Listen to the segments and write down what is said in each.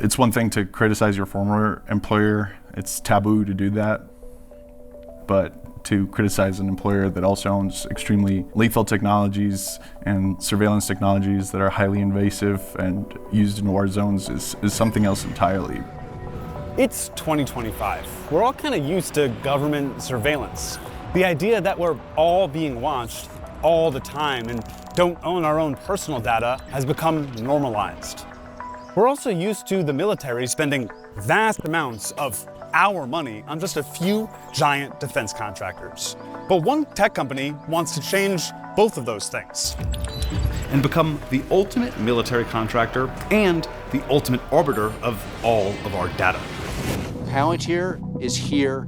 It's one thing to criticize your former employer. It's taboo to do that. But to criticize an employer that also owns extremely lethal technologies and surveillance technologies that are highly invasive and used in war zones is something else entirely. It's 2025. We're all kind of used to government surveillance. The idea that we're all being watched all the time and don't own our own personal data has become normalized. We're also used to the military spending vast amounts of our money on just a few giant defense contractors. But one tech company wants to change both of those things and become the ultimate military contractor and the ultimate arbiter of all of our data. Palantir is here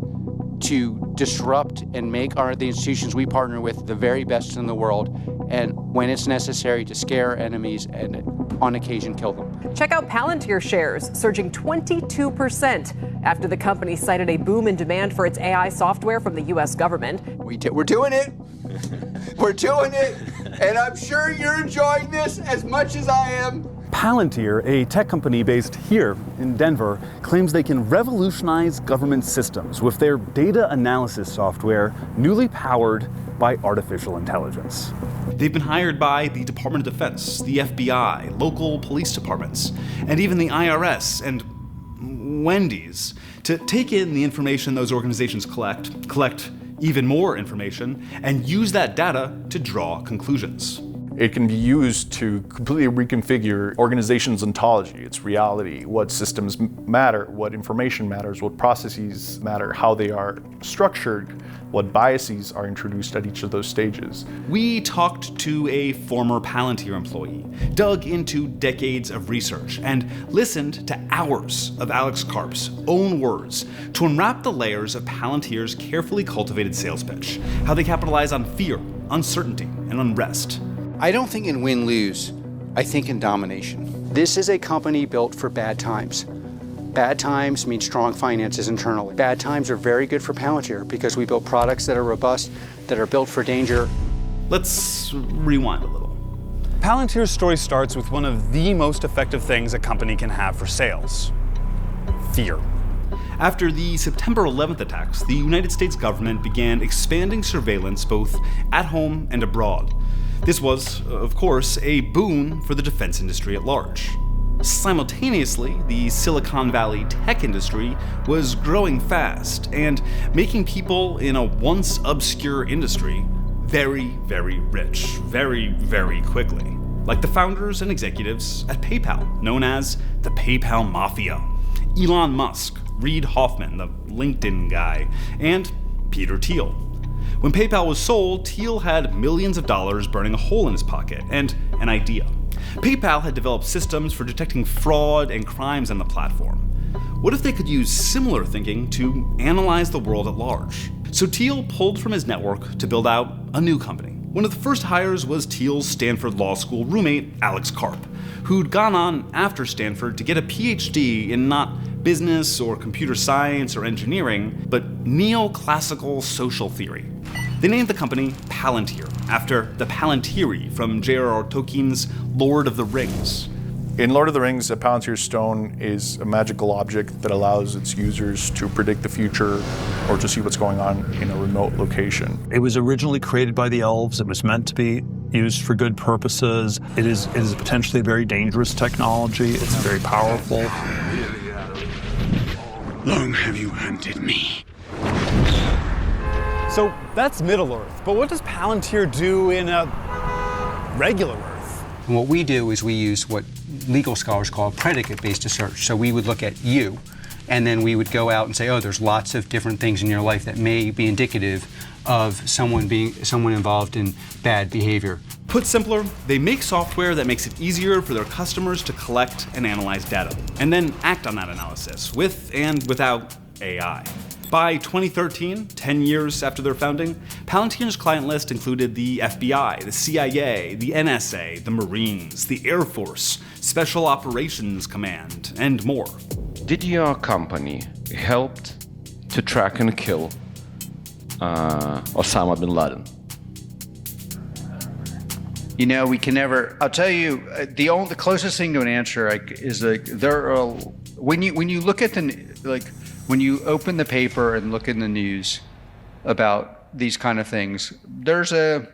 to disrupt and make the institutions we partner with the very best in the world, and when it's necessary, to scare enemies and on occasion kill them. Check out Palantir shares surging 22% after the company cited a boom in demand for its AI software from the U.S. government. We're doing it. We're doing it. And I'm sure you're enjoying this as much as I am. Palantir, a tech company based here in Denver, claims they can revolutionize government systems with their data analysis software newly powered by artificial intelligence. They've been hired by the Department of Defense, the FBI, local police departments, and even the IRS and Wendy's to take in the information those organizations collect even more information, and use that data to draw conclusions. It can be used to completely reconfigure organizations' ontology, its reality, what systems matter, what information matters, what processes matter, how they are structured, what biases are introduced at each of those stages. We talked to a former Palantir employee, dug into decades of research, and listened to hours of Alex Karp's own words to unwrap the layers of Palantir's carefully cultivated sales pitch, how they capitalize on fear, uncertainty, and unrest. I don't think in win-lose, I think in domination. This is a company built for bad times. Bad times mean strong finances internally. Bad times are very good for Palantir because we build products that are robust, that are built for danger. Let's rewind a little. Palantir's story starts with one of the most effective things a company can have for sales: fear. After the September 11th attacks, the United States government began expanding surveillance both at home and abroad. This was, of course, a boon for the defense industry at large. Simultaneously, the Silicon Valley tech industry was growing fast and making people in a once obscure industry very, very rich, very, very quickly. Like the founders and executives at PayPal, known as the PayPal Mafia. Elon Musk, Reid Hoffman, the LinkedIn guy, and Peter Thiel. When PayPal was sold, Thiel had millions of dollars burning a hole in his pocket and an idea. PayPal had developed systems for detecting fraud and crimes on the platform. What if they could use similar thinking to analyze the world at large? So Thiel pulled from his network to build out a new company. One of the first hires was Thiel's Stanford Law School roommate, Alex Karp, who'd gone on after Stanford to get a PhD in not business or computer science or engineering, but neoclassical social theory. They named the company Palantir, after the Palantiri from J.R.R. Tolkien's Lord of the Rings. In Lord of the Rings, a Palantir stone is a magical object that allows its users to predict the future or to see what's going on in a remote location. It was originally created by the elves. It was meant to be used for good purposes. It is potentially a very dangerous technology. It's very powerful. Long have you hunted me? So that's Middle Earth, but what does Palantir do in a regular Earth? And what we do is we use what legal scholars call predicate-based research. So we would look at you, and then we would go out and say, oh, there's lots of different things in your life that may be indicative of someone involved in bad behavior. Put simpler, they make software that makes it easier for their customers to collect and analyze data, and then act on that analysis with and without AI. By 2013, 10 years after their founding, Palantir's client list included the FBI, the CIA, the NSA, the Marines, the Air Force, Special Operations Command, and more. Did your company help to track and kill Osama bin Laden? You know, we can never. I'll tell you, the closest thing to an answer is there are when you look at when you open the paper and look in the news about these kind of things, there's a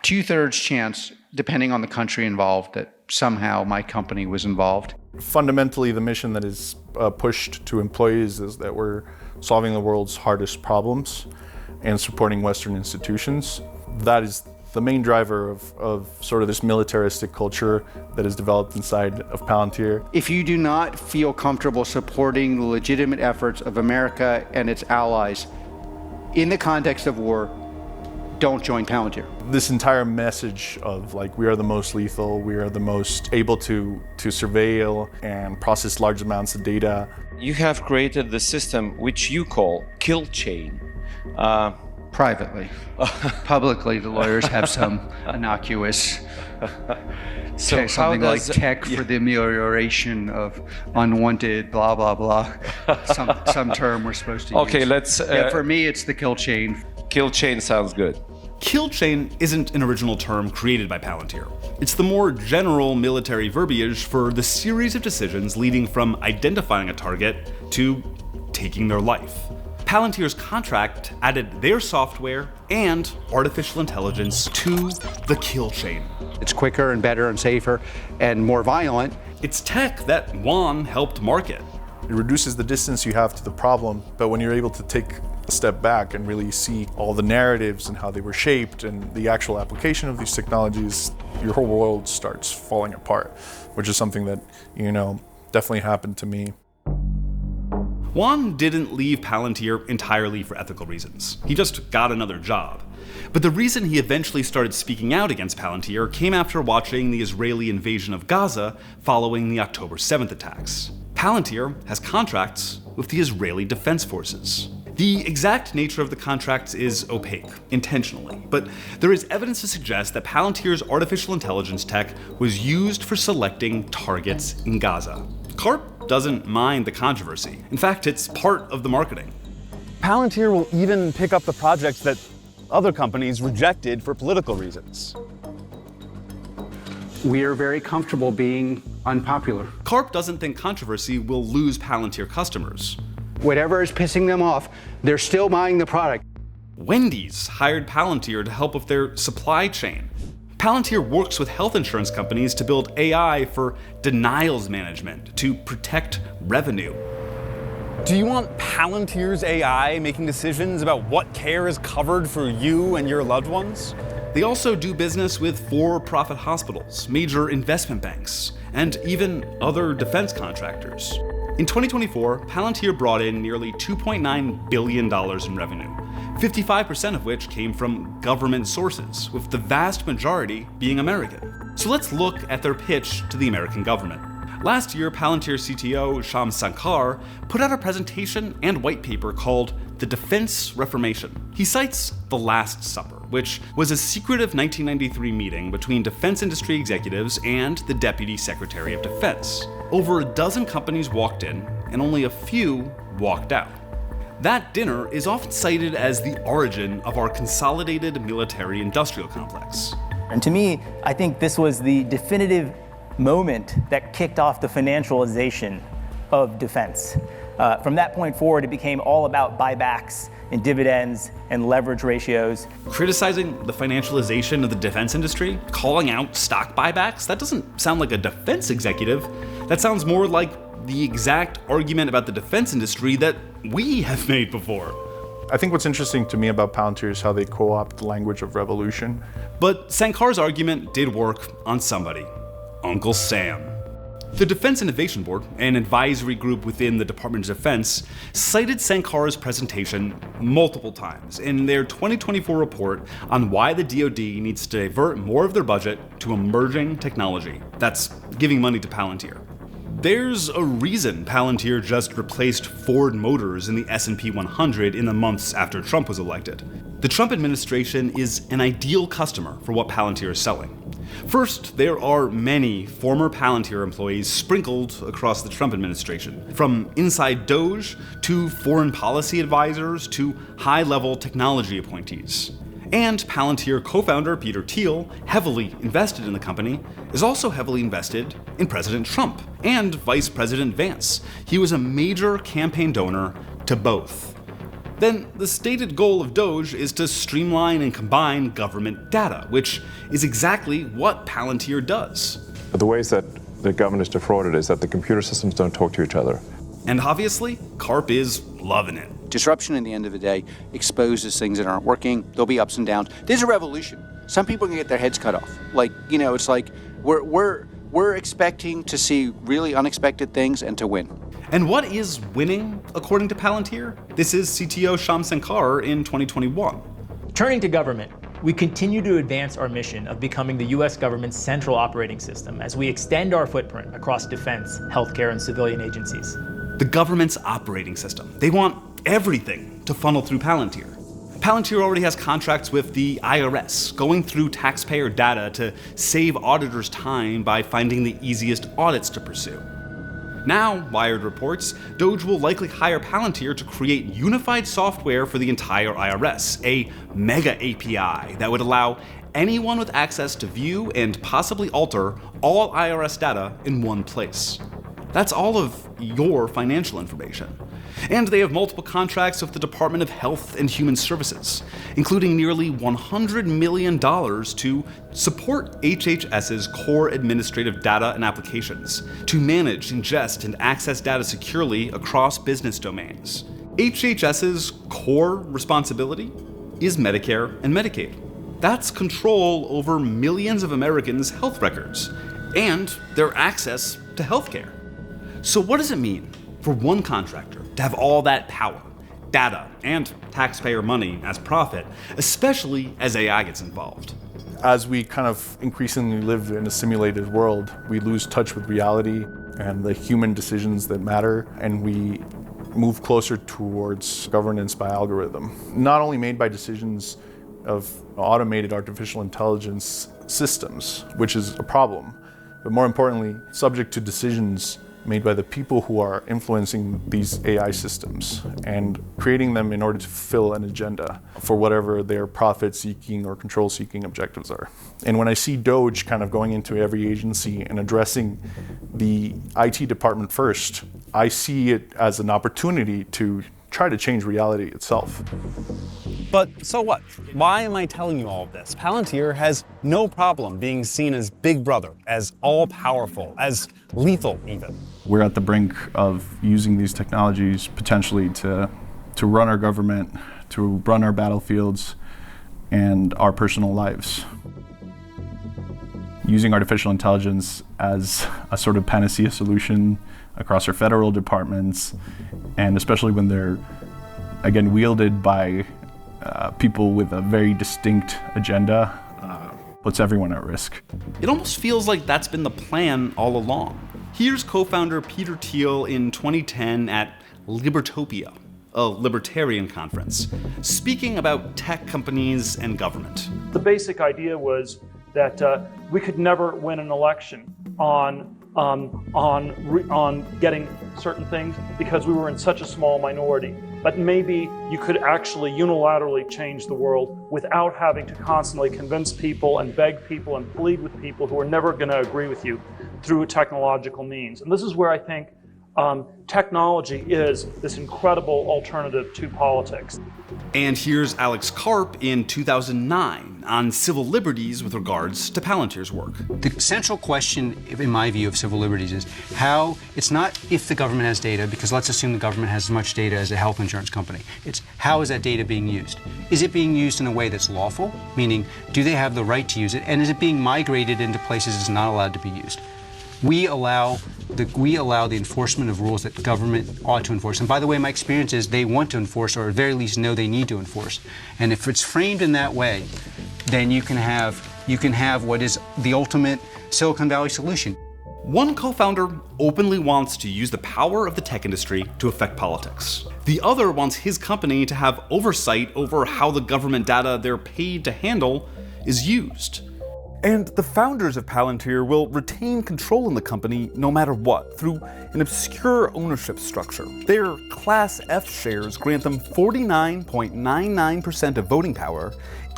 2/3 chance, depending on the country involved, that somehow my company was involved. Fundamentally, the mission that is pushed to employees is that we're solving the world's hardest problems and supporting Western institutions. That is the main driver of sort of this militaristic culture that is developed inside of Palantir. If you do not feel comfortable supporting the legitimate efforts of America and its allies in the context of war, don't join Palantir. This entire message of like, we are the most lethal, we are the most able to surveil and process large amounts of data. You have created the system which you call kill chain. Privately. Publicly, the lawyers have some innocuous something like tech for the amelioration of unwanted blah, blah, blah. Some term we're supposed to use. Okay, let's... for me, it's the kill chain. Kill chain sounds good. Kill chain isn't an original term created by Palantir. It's the more general military verbiage for the series of decisions leading from identifying a target to taking their life. Palantir's contract added their software and artificial intelligence to the kill chain. It's quicker and better and safer and more violent. It's tech that Juan helped market. It reduces the distance you have to the problem, but when you're able to take a step back and really see all the narratives and how they were shaped and the actual application of these technologies, your whole world starts falling apart, which is something that, definitely happened to me. Juan didn't leave Palantir entirely for ethical reasons. He just got another job. But the reason he eventually started speaking out against Palantir came after watching the Israeli invasion of Gaza following the October 7th attacks. Palantir has contracts with the Israeli Defense Forces. The exact nature of the contracts is opaque, intentionally, but there is evidence to suggest that Palantir's artificial intelligence tech was used for selecting targets in Gaza. Karp doesn't mind the controversy. In fact, it's part of the marketing. Palantir will even pick up the projects that other companies rejected for political reasons. We are very comfortable being unpopular. Karp doesn't think controversy will lose Palantir customers. Whatever is pissing them off, they're still buying the product. Wendy's hired Palantir to help with their supply chain. Palantir works with health insurance companies to build AI for denials management to protect revenue. Do you want Palantir's AI making decisions about what care is covered for you and your loved ones? They also do business with for-profit hospitals, major investment banks, and even other defense contractors. In 2024, Palantir brought in nearly $2.9 billion in revenue, 55% of which came from government sources, with the vast majority being American. So let's look at their pitch to the American government. Last year, Palantir CTO Shyam Sankar put out a presentation and white paper called The Defense Reformation. He cites The Last Supper, which was a secretive 1993 meeting between defense industry executives and the Deputy Secretary of Defense. Over a dozen companies walked in, and only a few walked out. That dinner is often cited as the origin of our consolidated military-industrial complex. And to me, I think this was the definitive moment that kicked off the financialization of defense. From that point forward, it became all about buybacks and dividends and leverage ratios. Criticizing the financialization of the defense industry, calling out stock buybacks, that doesn't sound like a defense executive. That sounds more like the exact argument about the defense industry that we have made before. I think what's interesting to me about Palantir is how they co-opt the language of revolution. But Sankar's argument did work on somebody. Uncle Sam. The Defense Innovation Board, an advisory group within the Department of Defense, cited Sankar's presentation multiple times in their 2024 report on why the DOD needs to divert more of their budget to emerging technology. That's giving money to Palantir. There's a reason Palantir just replaced Ford Motors in the S&P 100 in the months after Trump was elected. The Trump administration is an ideal customer for what Palantir is selling. First, there are many former Palantir employees sprinkled across the Trump administration, from inside DOGE to foreign policy advisors to high-level technology appointees. And Palantir co-founder Peter Thiel, heavily invested in the company, is also heavily invested in President Trump and Vice President Vance. He was a major campaign donor to both. Then the stated goal of DOGE is to streamline and combine government data, which is exactly what Palantir does. The ways that the government is defrauded is that the computer systems don't talk to each other. And obviously, Karp is loving it. Disruption, at the end of the day, exposes things that aren't working. There'll be ups and downs. There's a revolution. Some people can get their heads cut off. It's like we're expecting to see really unexpected things and to win. And what is winning, according to Palantir? This is CTO Shyam Sankar in 2021. Turning to government, we continue to advance our mission of becoming the U.S. government's central operating system as we extend our footprint across defense, healthcare, and civilian agencies. The government's operating system. They want everything to funnel through Palantir. Palantir already has contracts with the IRS, going through taxpayer data to save auditors time by finding the easiest audits to pursue. Now, Wired reports, DOGE will likely hire Palantir to create unified software for the entire IRS, a mega API that would allow anyone with access to view and possibly alter all IRS data in one place. That's all of your financial information. And they have multiple contracts with the Department of Health and Human Services, including nearly $100 million to support HHS's core administrative data and applications, to manage, ingest, and access data securely across business domains. HHS's core responsibility is Medicare and Medicaid. That's control over millions of Americans' health records and their access to healthcare. So what does it mean for one contractor to have all that power, data, and taxpayer money as profit, especially as AI gets involved? As we kind of increasingly live in a simulated world, we lose touch with reality and the human decisions that matter, and we move closer towards governance by algorithm. Not only made by decisions of automated artificial intelligence systems, which is a problem, but more importantly, subject to decisions made by the people who are influencing these AI systems and creating them in order to fulfill an agenda for whatever their profit-seeking or control-seeking objectives are. And when I see DOGE kind of going into every agency and addressing the IT department first, I see it as an opportunity to try to change reality itself. But so what? Why am I telling you all of this? Palantir has no problem being seen as Big Brother, as all-powerful, as lethal even. We're at the brink of using these technologies potentially to run our government, to run our battlefields, and our personal lives. Using artificial intelligence as a sort of panacea solution across our federal departments, and especially when they're, again, wielded by people with a very distinct agenda, puts everyone at risk. It almost feels like that's been the plan all along. Here's co-founder Peter Thiel in 2010 at Libertopia, a libertarian conference, speaking about tech companies and government. The basic idea was that we could never win an election on getting certain things because we were in such a small minority. But maybe you could actually unilaterally change the world without having to constantly convince people and beg people and plead with people who are never going to agree with you through a technological means. And this is where I think technology is this incredible alternative to politics. And here's Alex Karp in 2009 on civil liberties with regards to Palantir's work. The central question, in my view, of civil liberties is how, it's not if the government has data, because let's assume the government has as much data as a health insurance company. It's how is that data being used? Is it being used in a way that's lawful? Meaning, do they have the right to use it? And is it being migrated into places it's not allowed to be used? We allow the enforcement of rules that government ought to enforce. And by the way, my experience is they want to enforce, or at very least know they need to enforce. And if it's framed in that way, then you can have what is the ultimate Silicon Valley solution. One co-founder openly wants to use the power of the tech industry to affect politics. The other wants his company to have oversight over how the government data they're paid to handle is used. And the founders of Palantir will retain control in the company no matter what, through an obscure ownership structure. Their Class F shares grant them 49.99% of voting power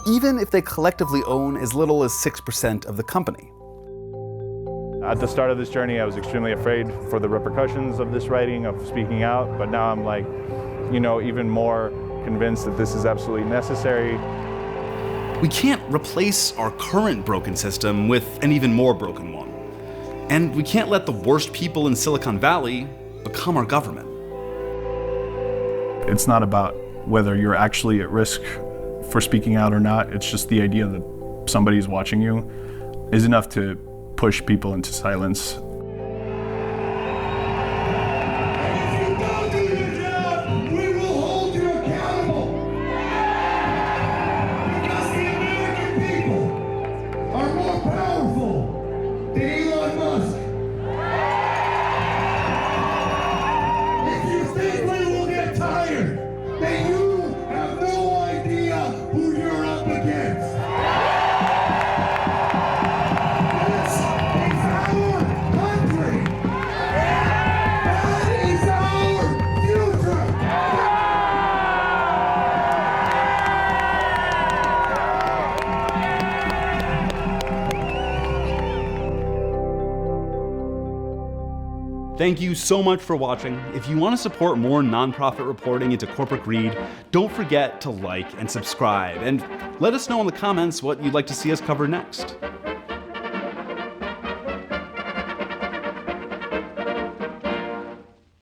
even if they collectively own as little as 6% of the company. At the start of this journey, I was extremely afraid for the repercussions of this writing, of speaking out, but now I'm like, even more convinced that this is absolutely necessary. We can't replace our current broken system with an even more broken one. And we can't let the worst people in Silicon Valley become our government. It's not about whether you're actually at risk for speaking out or not. It's just the idea that somebody's watching you is enough to push people into silence. Thank you so much for watching. If you want to support more nonprofit reporting into corporate greed, don't forget to like and subscribe, and let us know in the comments what you'd like to see us cover next.